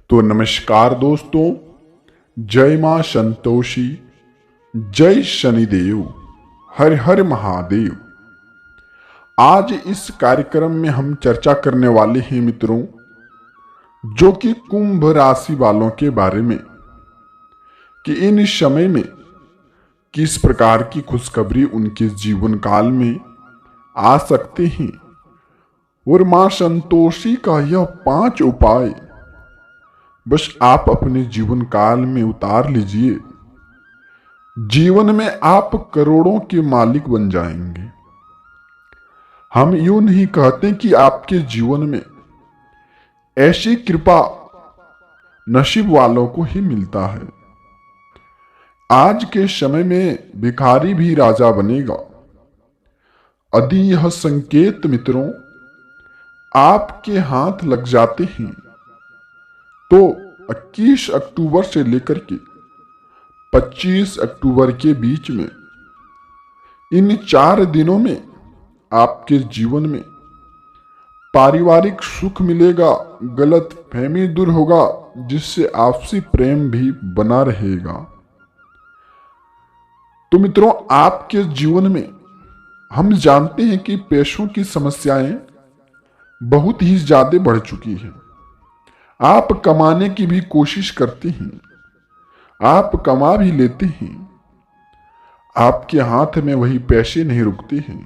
तो नमस्कार दोस्तों, जय मां संतोषी, जय शनिदेव, हर हर महादेव। आज इस कार्यक्रम में हम चर्चा करने वाले हैं मित्रों, जो कि कुंभ राशि वालों के बारे में, कि इन समय में किस प्रकार की खुशखबरी उनके जीवन काल में आ सकते हैं और मां संतोषी का यह 5 उपाय बस आप अपने जीवन काल में उतार लीजिए। जीवन में आप करोड़ों के मालिक बन जाएंगे। हम यूं नहीं कहते कि आपके जीवन में ऐसी कृपा नसीब वालों को ही मिलता है। आज के समय में भिखारी भी राजा बनेगा। यदि यह संकेत मित्रों आपके हाथ लग जाते हैं तो 21 अक्टूबर से लेकर के 25 अक्टूबर के बीच में इन 4 दिनों में आपके जीवन में पारिवारिक सुख मिलेगा, गलत फहमी दूर होगा, जिससे आपसी प्रेम भी बना रहेगा। तो मित्रों, आपके जीवन में हम जानते हैं कि पैसों की समस्याएं बहुत ही ज्यादा बढ़ चुकी हैं। आप कमाने की भी कोशिश करते हैं, आप कमा भी लेते हैं, आपके हाथ में वही पैसे नहीं रुकते हैं।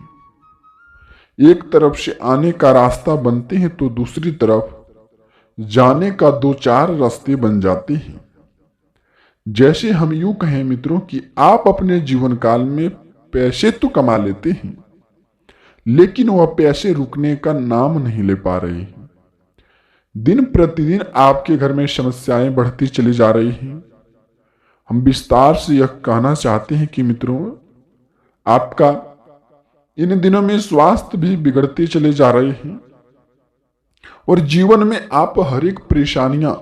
एक तरफ से आने का रास्ता बनते हैं तो दूसरी तरफ जाने का 2-4 रास्ते बन जाते हैं। जैसे हम यूं कहें मित्रों कि आप अपने जीवन काल में पैसे तो कमा लेते हैं, लेकिन वह पैसे रुकने का नाम नहीं ले पा रहे हैं। दिन प्रतिदिन आपके घर में समस्याएं बढ़ती चली जा रही हैं। हम विस्तार से यह कहना चाहते हैं कि मित्रों, आपका इन दिनों में स्वास्थ्य भी बिगड़ते चले जा रहे हैं और जीवन में आप हर एक परेशानियां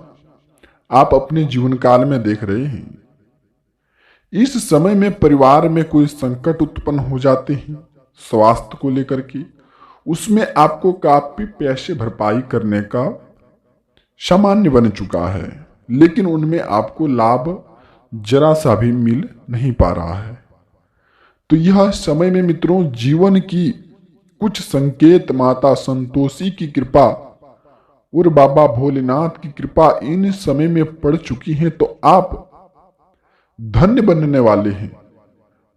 आप अपने जीवन काल में देख रहे हैं। इस समय में परिवार में कोई संकट उत्पन्न हो जाते हैं स्वास्थ्य को लेकर के, उसमें आपको काफी पैसे भरपाई करने का सामान्य बन चुका है, लेकिन उनमें आपको लाभ जरा सा भी मिल नहीं पा रहा है। तो यह समय में मित्रों जीवन की कुछ संकेत माता संतोषी की कृपा और बाबा भोलेनाथ की कृपा इन समय में पड़ चुकी है, तो आप धन्य बनने वाले हैं,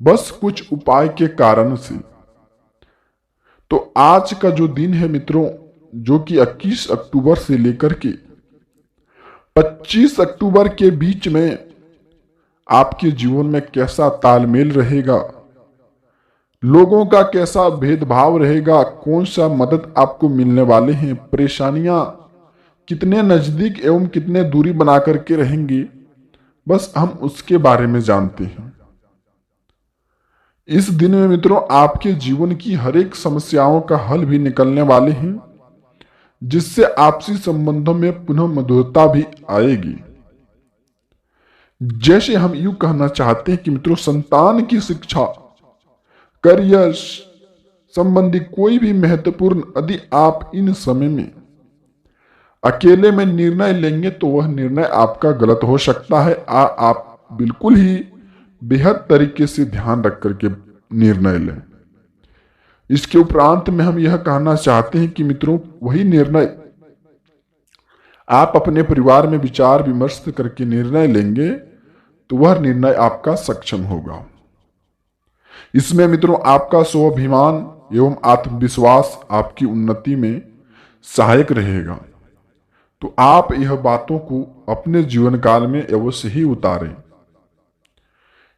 बस कुछ उपाय के कारण से। तो आज का जो दिन है मित्रों, जो कि 21 अक्टूबर से लेकर के 25 अक्टूबर के बीच में आपके जीवन में कैसा तालमेल रहेगा, लोगों का कैसा भेदभाव रहेगा, कौन सा मदद आपको मिलने वाले हैं, परेशानियां कितने नजदीक एवं कितने दूरी बना करके रहेंगी, बस हम उसके बारे में जानते हैं। इस दिन में मित्रों आपके जीवन की हर एक समस्याओं का हल भी निकलने वाले हैं, जिससे आपसी संबंधों में पुनः मधुरता भी आएगी। जैसे हम यूं कहना चाहते हैं कि मित्रों, संतान की शिक्षा, करियर संबंधी कोई भी महत्वपूर्ण यदि आप इन समय में अकेले में निर्णय लेंगे तो वह निर्णय आपका गलत हो सकता है। आप बिल्कुल ही बेहद तरीके से ध्यान रख करके निर्णय लें। इसके उपरांत में हम यह कहना चाहते हैं कि मित्रों, वही निर्णय आप अपने परिवार में विचार विमर्श करके निर्णय लेंगे तो वह निर्णय आपका सक्षम होगा। इसमें मित्रों आपका स्वाभिमान एवं आत्मविश्वास आपकी उन्नति में सहायक रहेगा। तो आप यह बातों को अपने जीवन काल में अवश्य ही उतारें।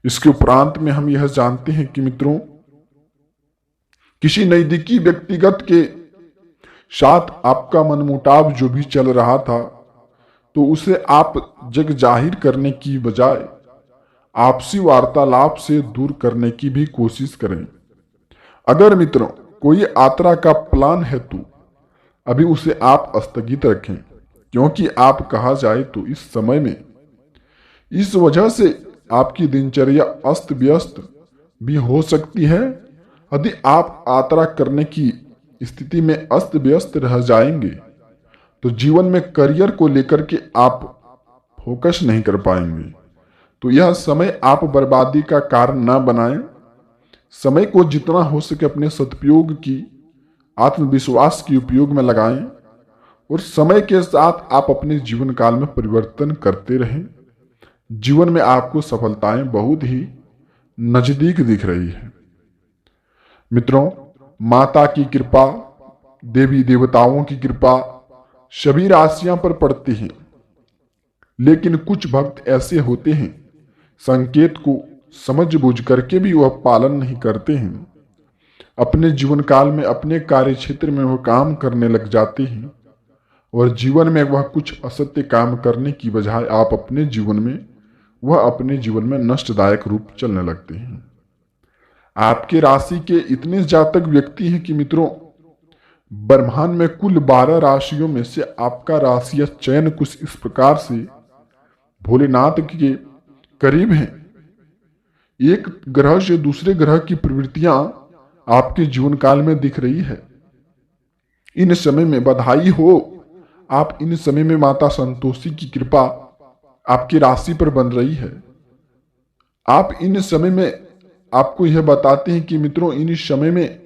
इसके उपरांत में हम यह जानते हैं कि मित्रों, किसी नजदीकी व्यक्तिगत के साथ आपका मनमुटाव जो भी चल रहा था, तो उसे आप जग जाहिर करने की बजाय आपसी वार्तालाप से दूर करने की भी कोशिश करें। अगर मित्रों कोई यात्रा का प्लान है तो अभी उसे आप स्थगित रखें, क्योंकि आप कहा जाए तो इस समय में इस वजह से आपकी दिनचर्या अस्त व्यस्त भी हो सकती है। यदि आप यात्रा करने की स्थिति में अस्त व्यस्त रह जाएंगे तो जीवन में करियर को लेकर के आप फोकस नहीं कर पाएंगे। तो यह समय आप बर्बादी का कारण ना बनाएं। समय को जितना हो सके अपने सदुपयोग की, आत्मविश्वास के उपयोग में लगाएं और समय के साथ आप अपने जीवन काल में परिवर्तन करते रहें। जीवन में आपको सफलताएं बहुत ही नजदीक दिख रही है। मित्रों, माता की कृपा, देवी देवताओं की कृपा सभी राशियां पर पड़ती है, लेकिन कुछ भक्त ऐसे होते हैं संकेत को समझ बूझ करके भी वह पालन नहीं करते हैं। अपने जीवन काल में अपने कार्य क्षेत्र में वह काम करने लग जाते हैं और जीवन में वह कुछ असत्य काम करने की बजाय आप अपने जीवन में नष्टदायक रूप चलने लगते हैं। आपके राशि के इतने जातक व्यक्ति हैं कि मित्रों, ब्रह्मांड में कुल 12 राशियों में से आपका राशि चयन कुछ इस प्रकार से भोलेनाथ के करीब है। एक ग्रह से दूसरे ग्रह की प्रवृत्तियां आपके जीवन काल में दिख रही है। इन समय में बधाई हो, आप इन समय में माता संतोषी की कृपा आपकी राशि पर बन रही है। आप इन समय में, आपको यह बताते हैं कि मित्रों, इन समय में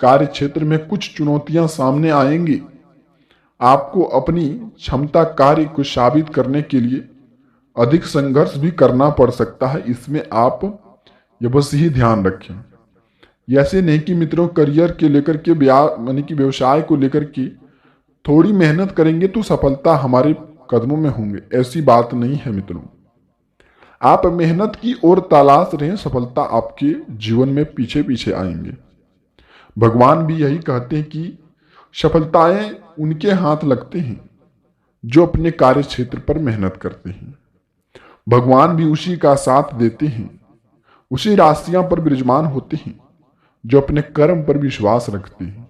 कार्य क्षेत्र में कुछ चुनौतियां सामने आएंगी। आपको अपनी क्षमता कार्य को साबित करने के लिए अधिक संघर्ष भी करना पड़ सकता है। इसमें आप ये बस ही ध्यान रखें। ऐसे नहीं कि मित्रों करियर के लेकर के यानी कि व्यवसाय को लेकर के थोड़ी मेहनत करेंगे तो सफलता हमारे कदमों में होंगे, ऐसी बात नहीं है मित्रों। आप मेहनत की ओर तलाश रहे, सफलता आपके जीवन में पीछे पीछे आएंगे। भगवान भी यही कहते हैं कि सफलताएं उनके हाथ लगते हैं जो अपने कार्य क्षेत्र पर मेहनत करते हैं। भगवान भी उसी का साथ देते हैं, उसी राशियां पर विराजमान होते हैं जो अपने कर्म पर विश्वास रखते हैं।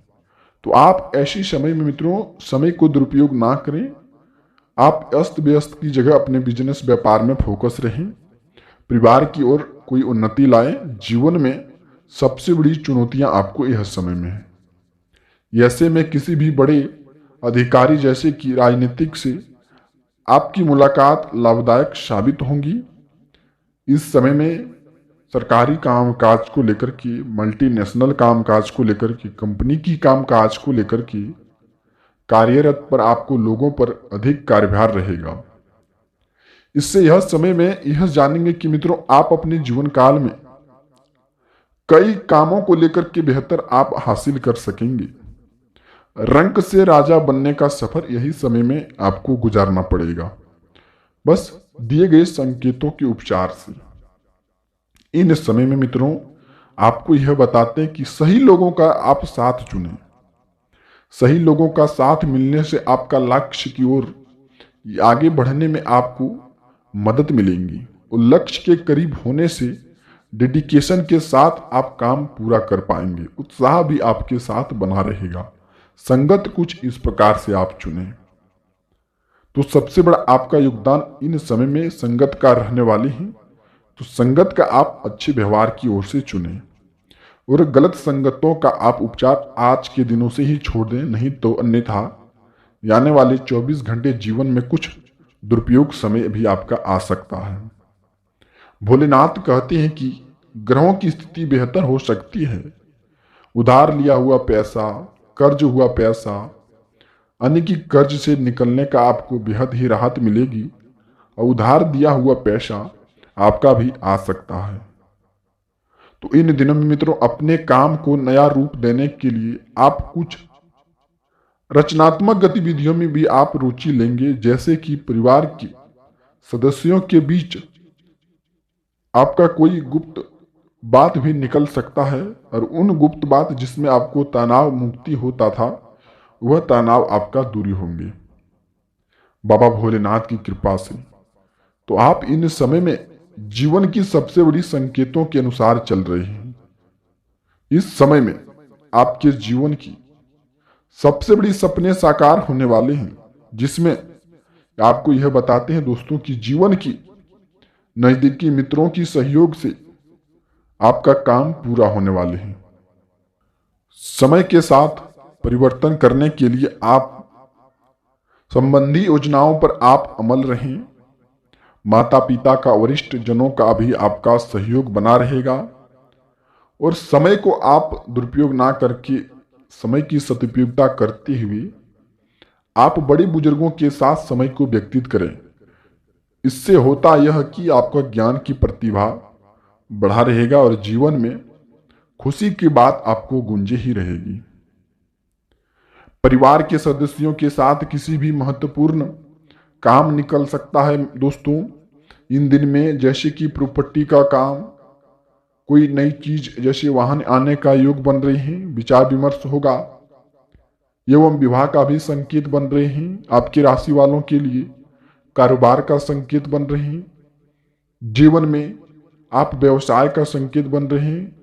तो आप ऐसी समय में मित्रों समय को दुरुपयोग ना करें। आप अस्त व्यस्त की जगह अपने बिजनेस व्यापार में फोकस रहें, परिवार की ओर कोई उन्नति लाएं। जीवन में सबसे बड़ी चुनौतियां आपको यह समय में है। ऐसे में किसी भी बड़े अधिकारी जैसे कि राजनीतिक से आपकी मुलाकात लाभदायक साबित होंगी। इस समय में सरकारी कामकाज को लेकर के, मल्टीनेशनल कामकाज को लेकर के, कंपनी की कामकाज को लेकर के कार्यरत पर आपको लोगों पर अधिक कार्यभार रहेगा। इससे यह समय में यह जानेंगे कि मित्रों आप अपने जीवन काल में कई कामों को लेकर के बेहतर आप हासिल कर सकेंगे। रंक से राजा बनने का सफर यही समय में आपको गुजारना पड़ेगा, बस दिए गए संकेतों के उपचार से। इन समय में मित्रों आपको यह बताते हैं कि सही लोगों का आप साथ चुनें। सही लोगों का साथ मिलने से आपका लक्ष्य की ओर आगे बढ़ने में आपको मदद मिलेंगी और लक्ष्य के करीब होने से डेडिकेशन के साथ आप काम पूरा कर पाएंगे। उत्साह भी आपके साथ बना रहेगा। संगत कुछ इस प्रकार से आप चुनें। तो सबसे बड़ा आपका योगदान इन समय में संगत का रहने वाली है। तो संगत का आप अच्छे व्यवहार की ओर से चुनें और गलत संगतों का आप उपचार आज के दिनों से ही छोड़ दें, नहीं तो अन्यथा आने वाले 24 घंटे जीवन में कुछ दुरुपयोग समय भी आपका आ सकता है। भोलेनाथ कहते हैं कि ग्रहों की स्थिति बेहतर हो सकती है। उधार लिया हुआ पैसा, कर्ज हुआ पैसा, अन्य की कर्ज से निकलने का आपको बेहद ही राहत मिलेगी और उधार दिया हुआ पैसा आपका भी आ सकता है। तो इन दिनों में मित्रों अपने काम को नया रूप देने के लिए आप कुछ रचनात्मक गतिविधियों में भी आप रुचि लेंगे, जैसे कि परिवार के सदस्यों के बीच आपका कोई गुप्त बात भी निकल सकता है और उन गुप्त बात जिसमें आपको तनाव मुक्ति होता था वह तनाव आपका दूरी होंगे बाबा भोलेनाथ की कृपा से। तो आप इन समय में जीवन की सबसे बड़ी संकेतों के अनुसार चल रहे हैं। इस समय में आपके जीवन की सबसे बड़ी सपने साकार होने वाले हैं, जिसमें आपको यह बताते हैं दोस्तों कि जीवन की नजदीकी मित्रों की सहयोग से आपका काम पूरा होने वाले हैं। समय के साथ परिवर्तन करने के लिए आप संबंधी योजनाओं पर आप अमल रहें। माता पिता का, वरिष्ठ जनों का भी आपका सहयोग बना रहेगा और समय को आप दुरुपयोग ना करके समय की सदुपयोगिता करते हुए आप बड़े बुजुर्गों के साथ समय को व्यतीत करें। इससे होता यह कि आपका ज्ञान की प्रतिभा बढ़ा रहेगा और जीवन में खुशी की बात आपको गूंजे ही रहेगी। परिवार के सदस्यों के साथ किसी भी महत्वपूर्ण काम निकल सकता है दोस्तों इन दिन में, जैसे कि प्रॉपर्टी का काम, कोई नई चीज जैसे वाहन आने का योग बन रहे हैं, विचार विमर्श होगा एवं विवाह का भी संकेत बन रहे हैं। आपकी राशि वालों के लिए कारोबार का संकेत बन रहे हैं। जीवन में आप व्यवसाय का संकेत बन रहे हैं।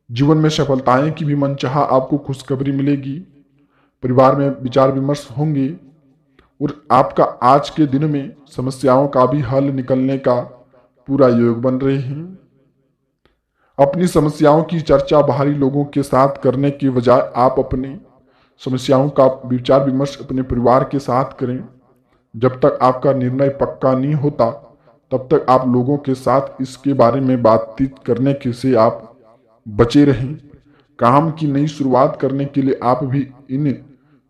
जीवन में सफलताएं की भी मनचाहा आपको खुशखबरी मिलेगी। परिवार में विचार विमर्श होंगे और आपका आज के दिन में समस्याओं का भी हल निकलने का पूरा योग बन रहे हैं। अपनी समस्याओं की चर्चा बाहरी लोगों के साथ करने की बजाय आप अपनी समस्याओं का विचार विमर्श अपने परिवार के साथ करें। जब तक आपका निर्णय पक्का नहीं होता तब तक आप लोगों के साथ इसके बारे में बातचीत करने के से आप बचे रहें। काम की नई शुरुआत करने के लिए आप भी इन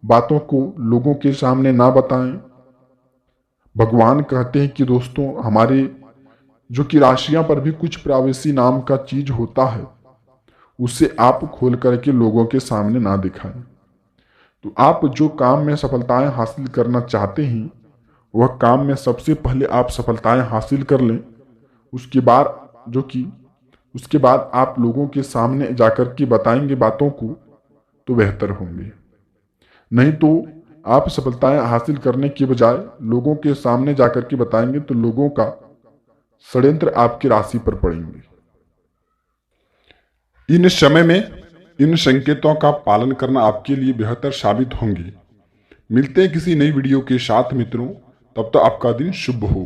बातों को लोगों के सामने ना बताएं। भगवान कहते हैं कि दोस्तों हमारे जो कि राशियां पर भी कुछ प्रावेशी नाम का चीज होता है, उसे आप खोल करके लोगों के सामने ना दिखाएं। तो आप जो काम में सफलताएं हासिल करना चाहते हैं वह काम में सबसे पहले आप सफलताएं हासिल कर लें। उसके बाद आप लोगों के सामने जाकर के बताएंगे बातों को तो बेहतर होंगे। नहीं तो आप सफलताएं हासिल करने के बजाय लोगों के सामने जाकर के बताएंगे तो लोगों का षड्यंत्र आपकी राशि पर पड़ेंगे। इन समय में इन संकेतों का पालन करना आपके लिए बेहतर साबित होंगे। मिलते हैं किसी नई वीडियो के साथ मित्रों, तब तक आपका दिन शुभ हो।